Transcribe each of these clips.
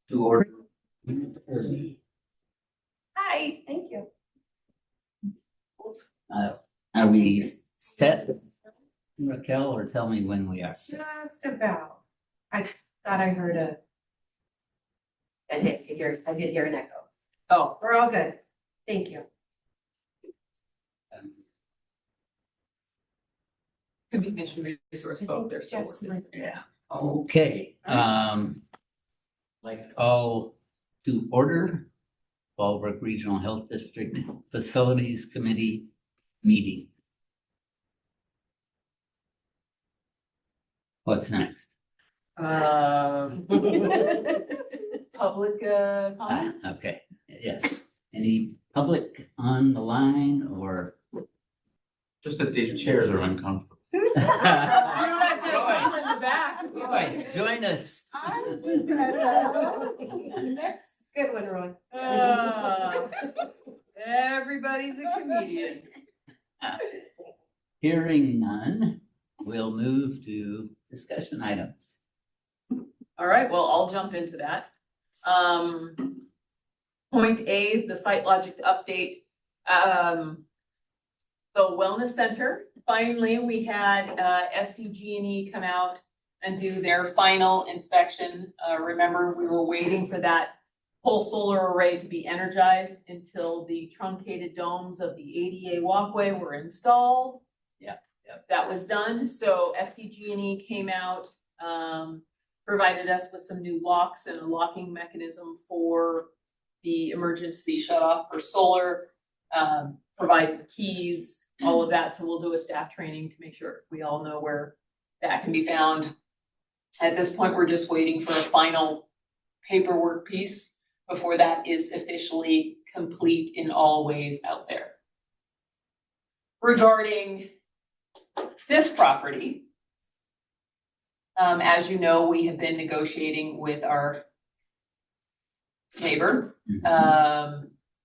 to order. Hi, thank you. Are we set, Raquel, or tell me when we are set? Just about. I thought I heard a. I did hear an echo. Oh, we're all good. Thank you. Communication resource folk, they're still Just working. Yeah, okay, like all to order, Fallbrook Regional Health District Facilities Committee meeting. What's next? Public comments? Okay, yes. Any public on the line or? Just that these chairs are uncomfortable. You don't have to Roy. in the back. if you Roy, like. join us. Next, good one, Roy. Everybody's a comedian. Hearing none, we'll move to discussion items. All right, well, I'll jump into that. Point A, the site logic update. The Wellness Center, finally, we had SDG&E come out and do their final inspection. Remember, we were waiting for that whole solar array to be energized until the truncated domes of the ADA walkway were installed. Yep. That was done. So SDG&E came out, provided us with some new locks and a locking mechanism for the emergency shut off for solar, provide keys, all of that. So we'll do a staff training to make sure we all know where that can be found. At this point, we're just waiting for a final paperwork piece before that is officially complete in all ways out there. Regarding this property, as you know, we have been negotiating with our neighbor.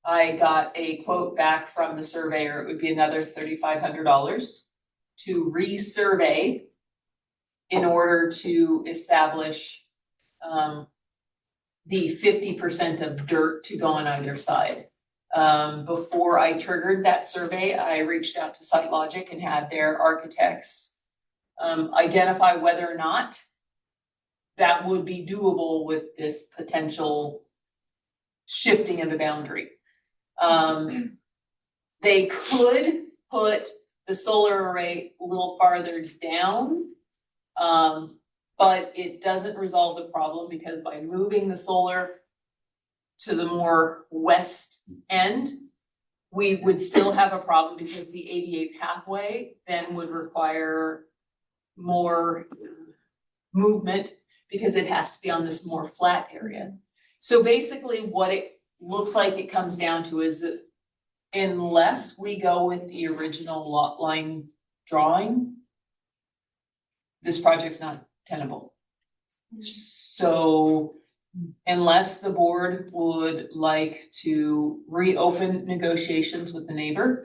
I got a quote back from the surveyor. It would be another $3,500 to resurvey in order to establish the 50% of dirt to go on either side. Before I triggered that survey, I reached out to SiteLogic and had their architects identify whether or not that would be doable with this potential shifting of the boundary. They could put the solar array a little farther down, but it doesn't resolve the problem because by moving the solar to the more west end, we would still have a problem because the ADA pathway then would require more movement because it has to be on this more flat area. So basically what it looks like it comes down to is that unless we go with the original lot line drawing, this project's not tenable. So unless the board would like to reopen negotiations with the neighbor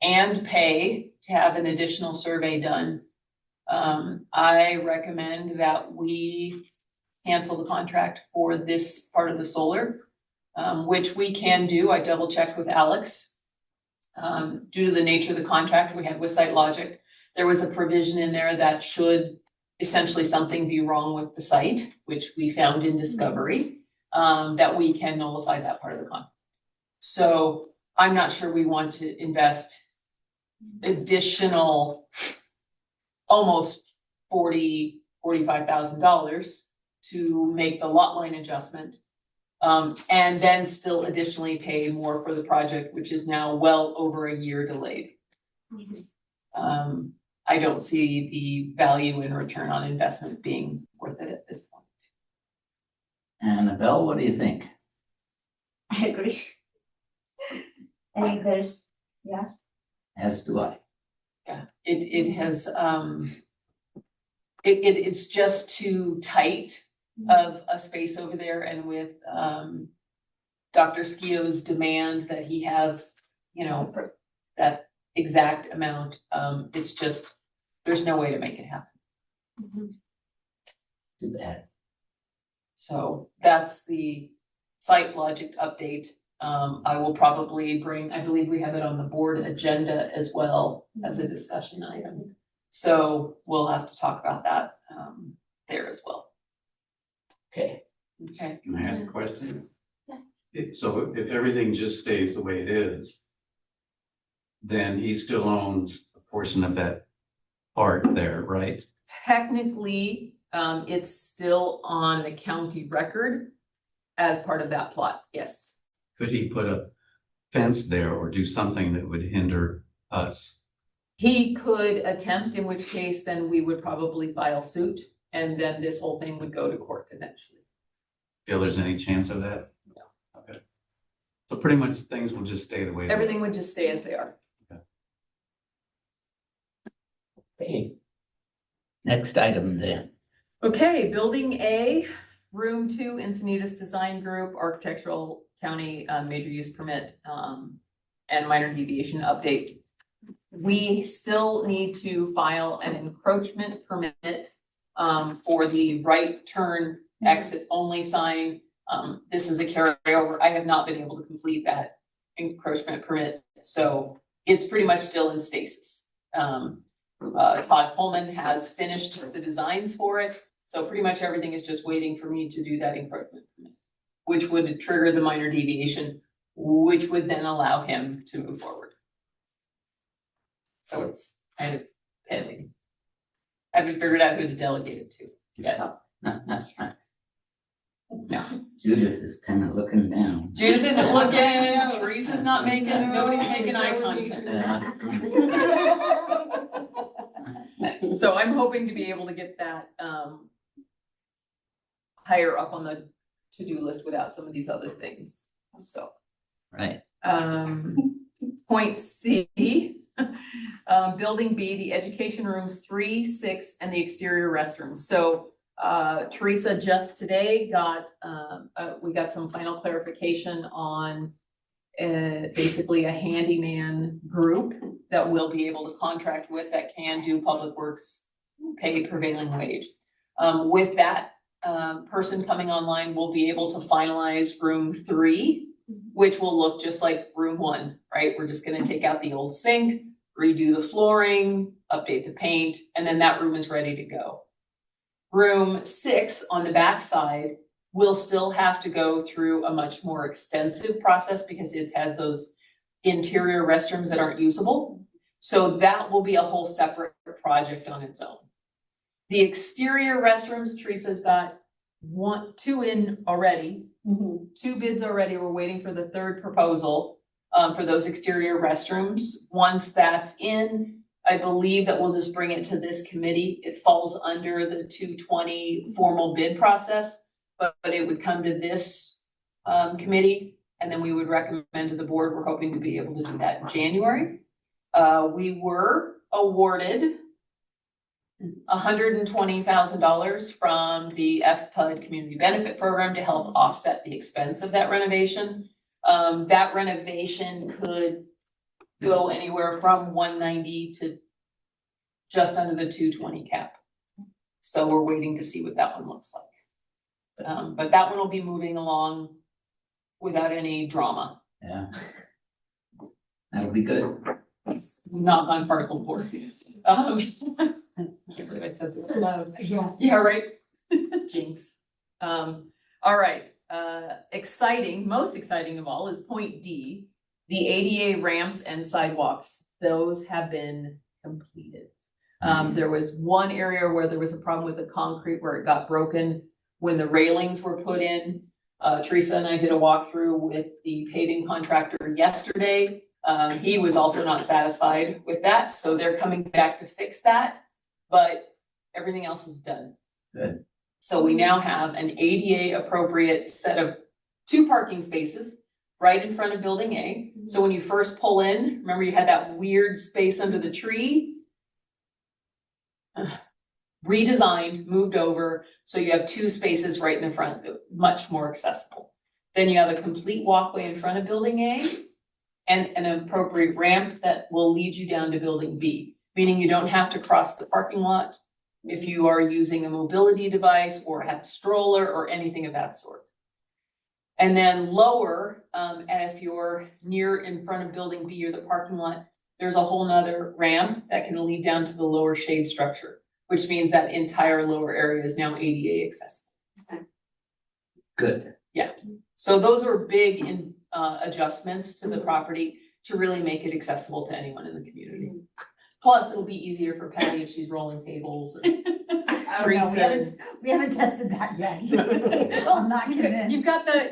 and pay to have an additional survey done, I recommend that we cancel the contract for this part of the solar, which we can do. I double checked with Alex. Due to the nature of the contract we had with SiteLogic, there was a provision in there that should essentially something be wrong with the site, which we found in discovery, that we can nullify that part of the contract. So I'm not sure we want to invest additional almost $45,000 to make the lot line adjustment. And then still additionally pay more for the project, which is now well over a year delayed. I don't see the value in return on investment being worth it at this point. Annabelle, what do you think? I agree. I think there's, yeah. As do I. Yeah, it has, it's just too tight of a space over there, and with Dr. Skio's demand that he have, that exact amount, it's just, there's no way to make it happen. Too bad. So that's the site logic update. I will probably bring, I believe we have it on the board agenda as well as a discussion item. So we'll have to talk about that, there as well. Okay, Okay. Can I ask a question? Yeah. So if everything just stays the way it is, then he still owns a portion of that part there, right? Technically, it's still on the county record as part of that plot, yes. Could he put a fence there or do something that would hinder us? He could attempt, in which case then we would probably file suit, and then this whole thing would go to court eventually. Feel there's any chance of that? No. Okay. So pretty much things will just stay the way. they are. Everything would just stay as they are. okay. Next item then. Okay, building A, room 2, Encinitas Design Group, architectural county major use permit, and minor deviation update. We still need to file an encroachment permit for the right turn exit only sign. This is a carryover. I have not been able to complete that encroachment permit, so it's pretty much still in stasis. Todd Pullman has finished the designs for it, so pretty much everything is just waiting for me to do that encroachment permit, which would trigger the minor deviation, which would then allow him to move forward. So it's kind of pending. Haven't figured out who to delegate it to yet. No. Judith is kind of looking down. Judith isn't looking, Teresa's not making, nobody's making eye contact. So I'm hoping to be able to get that higher up on the to-do list without some of these other things, so. Right, Point C, building B, the education rooms 3, 6, and the exterior restrooms. So Teresa just today got, we got some final clarification on basically a handyman group that we'll be able to contract with that can do public works paid prevailing wage. With that person coming online, we'll be able to finalize room 3, which will look just like room 1, right? We're just gonna take out the old sink, redo the flooring, update the paint, and then that room is ready to go. Room 6 on the back side will still have to go through a much more extensive process because it has those interior restrooms that aren't usable. So that will be a whole separate project on its own. The exterior restrooms, Teresa's got 2 in already. 2 bids already. We're waiting for the 3rd proposal for those exterior restrooms. Once that's in, I believe that we'll just bring it to this committee. It falls under the 220 formal bid process, but it would come to this committee, and then we would recommend to the board. We're hoping to be able to do that in January. We were awarded $120,000 from the FPUD Community Benefit Program to help offset the expense of that renovation. That renovation could go anywhere from 190 to just under the 220 cap. So we're waiting to see what that one looks like. But that one will be moving along without any drama. yeah. That'll be good. Knock on particle board. Can't believe I said that loud. Yeah, right. Jinx. All right. Exciting, most exciting of all is point D, the ADA ramps and sidewalks. Those have been completed. There was one area where there was a problem with the concrete where it got broken when the railings were put in. Teresa and I did a walkthrough with the paving contractor yesterday. He was also not satisfied with that, so they're coming back to fix that, but everything else is done. Good. So we now have an ADA appropriate set of 2 parking spaces right in front of building A. So when you first pull in, remember you had that weird space under the tree? Redesigned, moved over, so you have 2 spaces right in the front, much more accessible. Then you have a complete walkway in front of building A and an appropriate ramp that will lead you down to building B, meaning you don't have to cross the parking lot if you are using a mobility device or have a stroller or anything of that sort. And then lower, and if you're near in front of building B or the parking lot, there's a whole nother ramp that can lead down to the lower shade structure, which means that entire lower area is now ADA accessible. Good. So those are big adjustments to the property to really make it accessible to anyone in the community. Plus, it'll be easier for Patty if she's rolling tables. Or Teresa. We haven't tested that yet. I'm not convinced.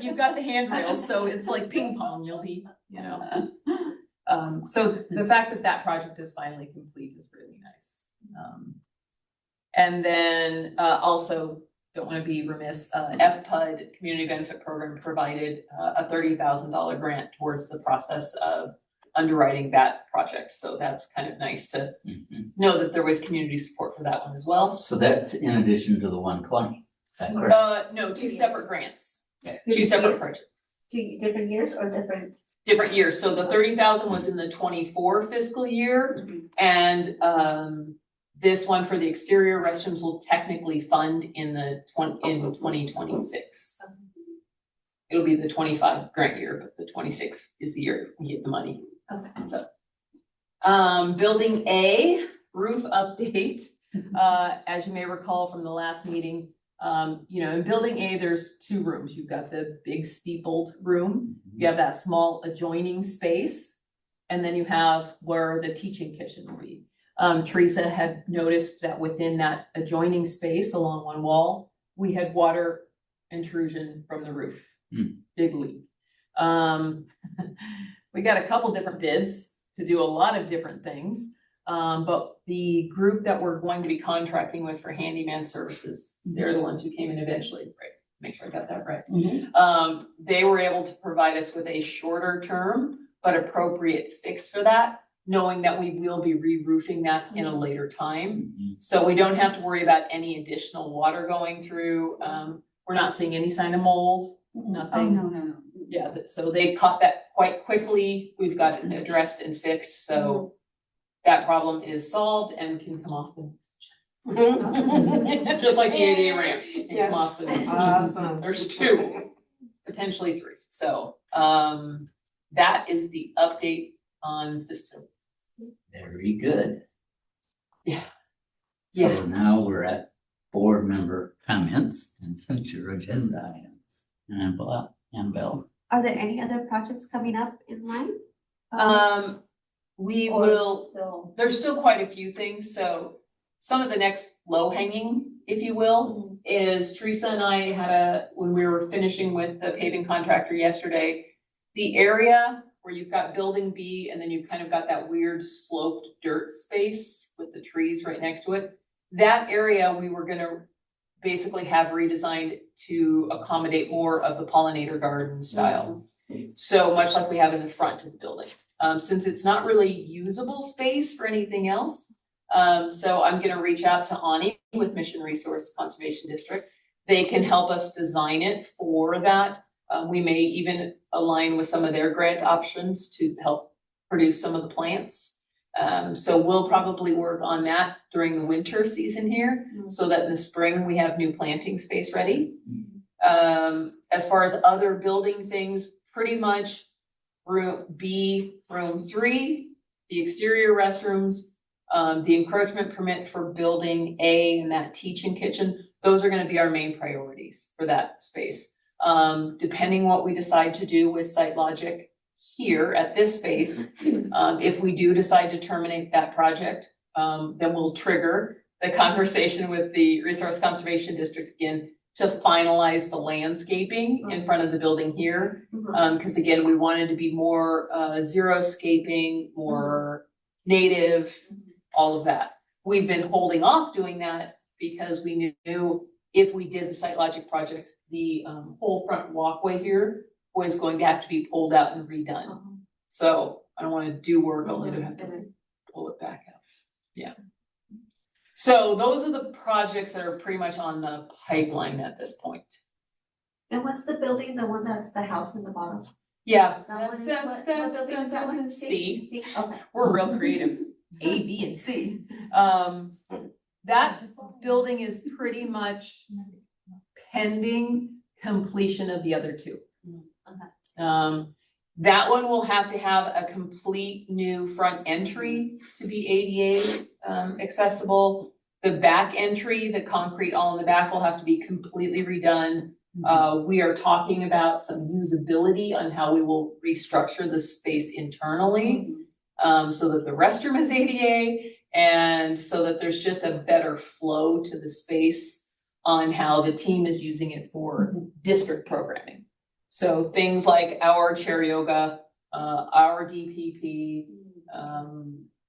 You've got the handrails, so it's like ping pong. You'll be, you know. So the fact that that project is finally complete is really nice. And then also, don't want to be remiss, FPUD, Community Benefit Program, provided a $30,000 grant towards the process of underwriting that project. So that's kind of nice to know that there was community support for that one as well. So that's in addition to the 120. Is that correct? No, two separate grants, Okay. two separate projects. 2 different years or different? Different years. So the 30,000 was in the 24 fiscal year, and this one for the exterior restrooms will technically fund in 2026. It'll be the 25 grant year, but the 26 is the year we get the money. Okay. So, building A, roof update. As you may recall from the last meeting, you know, in building A, there's 2 rooms. You've got the big steepled room, you have that small adjoining space, and then you have where the teaching kitchen will be. Teresa had noticed that within that adjoining space along one wall, we had water intrusion from the roof, big leak. We got a couple different bids to do a lot of different things. But the group that we're going to be contracting with for handyman services, they're the ones who came in eventually, right? Make sure I got that right. They were able to provide us with a shorter term, but appropriate fix for that, knowing that we will be re-roofing that in a later time. So we don't have to worry about any additional water going through. We're not seeing any sign of mold, nothing. Oh, no. Yeah, so they caught that quite quickly. We've got it addressed and fixed, so that problem is solved and can come off the just like the ADA ramps can come off the Awesome. There's 2, potentially 3. So that is the update on facility. Very good. Yeah. So now we're at board member comments and future agenda items. And Bill. Are there any other projects coming up in line? We Or will. still- There's still quite a few things, so some of the next low hanging, if you will, is Teresa and I had when we were finishing with the paving contractor yesterday, the area where you've got building B and then you've kind of got that weird sloped dirt space with the trees right next to it. That area we were gonna basically have redesigned to accommodate more of the pollinator garden style. So much like we have in the front of the building. Since it's not really usable space for anything else. So I'm gonna reach out to Ani with Mission Resource Conservation District. They can help us design it for that. We may even align with some of their grant options to help produce some of the plants. So we'll probably work on that during the winter season here, so that in the spring we have new planting space ready. As far as other building things, pretty much room B, room 3, the exterior restrooms, the encroachment permit for building A and that teaching kitchen, those are gonna be our main priorities for that space. Depending what we decide to do with Site Logic here at this space, if we do decide to terminate that project, then we'll trigger the conversation with the Resource Conservation District again to finalize the landscaping in front of the building here. Because again, we wanted to be more xeriscaping, more native, all of that. We've been holding off doing that because we knew if we did the Site Logic project, the whole front walkway here was going to have to be pulled out and redone. So I don't want to do work only to have to pull it back out. Yeah. So those are the projects that are pretty much on the pipeline at this point. And what's the building, the one that's the house in the bottom? Yeah, That one that's, is that's, what that's, building is that one? C. C, okay. We're real creative. A, B, and C. That building is pretty much pending completion of the other two. That one will have to have a complete new front entry to be ADA accessible. The back entry, the concrete all in the back will have to be completely redone. We are talking about some usability on how we will restructure the space internally, so that the restroom is ADA and so that there's just a better flow to the space on how the team is using it for district programming. So things like our chair yoga, our DPP,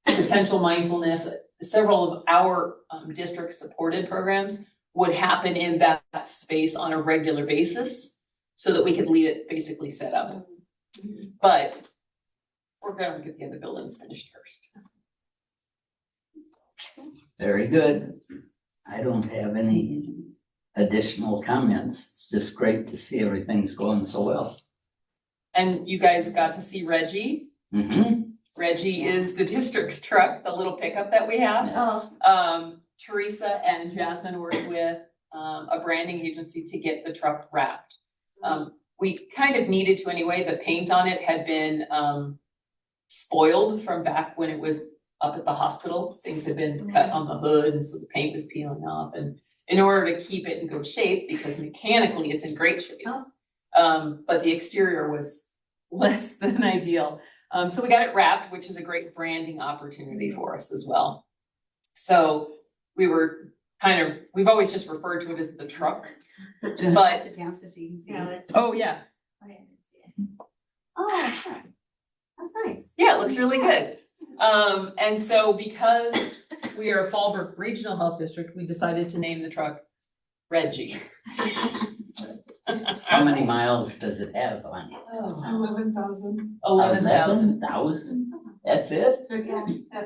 potential mindfulness, several of our district supported programs would happen in that space on a regular basis so that we could leave it basically set up. But we're gonna get the other buildings finished first. Very good. I don't have any additional comments. It's just great to see everything's going so well. And you guys got to see Reggie. Mm-hmm. Reggie is the district's truck, the little pickup that we have. Oh, Teresa and Jasmine worked with a branding agency to get the truck wrapped. We kind of needed to anyway. The paint on it had been spoiled from back when it was up at the hospital. Things had been cut on the hood, and so the paint was peeling off. And in order to keep it in good shape, because mechanically it's in great shape, but the exterior was less than ideal. So we got it wrapped, which is a great branding opportunity for us as well. So we were we've always just referred to it as the truck, but Sit down so you can see. no, it's. oh yeah, Oh, sure. That's nice. yeah, it looks really good. And so because we are a Fallbrook Regional Health District, we decided to name the truck Reggie. How many miles does it have on it? 11,000. 11,000? That's it?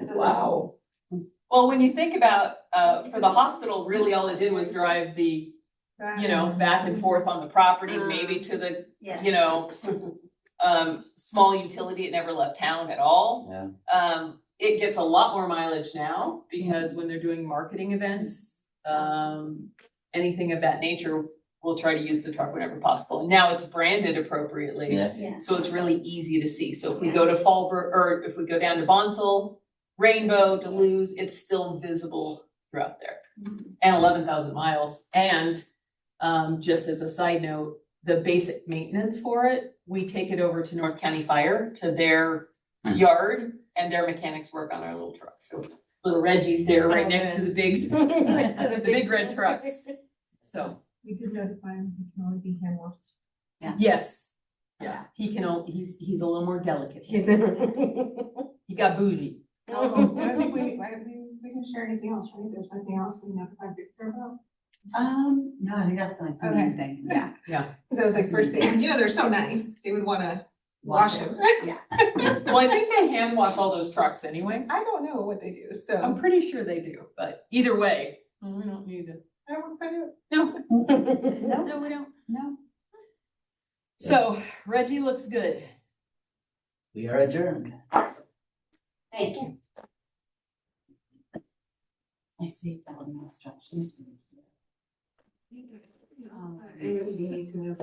Wow. Well, when you think about, for the hospital, really all it did was drive the, back and forth on the property, maybe to the, Yeah. small utility. It never left town at all. Yeah. It gets a lot more mileage now because when they're doing marketing events, anything of that nature, we'll try to use the truck whenever possible. And now it's branded appropriately. Yeah. Yeah. So it's really easy to see. So if we go to Fallbrook, or if we go down to Bonsall, Rainbow, Duluth, it's still visible throughout there. And 11,000 miles. And just as a side note, the basic maintenance for it, we take it over to North County Fire, to their yard, and their mechanics work on our little truck. So little Reggie's there right next to the big, the big red trucks. So, We did notify him, he can only be hand washed. yes. Yeah, he can, he's a little more delicate. He got bougie. I don't think we can share anything else, right? There's nothing else we notified Victor about? No, I think that's like the Okay. main thing. Yeah. Yeah. Cause that was like first thing, they're so nice, they would wanna wash them. Well, I think they hand wash all those trucks anyway. I don't know what they do, so. I'm pretty sure they do, but either way, we don't need to. I don't find out. No, No, no, we don't. no. So Reggie looks good. We are adjourned. Thank you. I see all the instructions. And you need to know.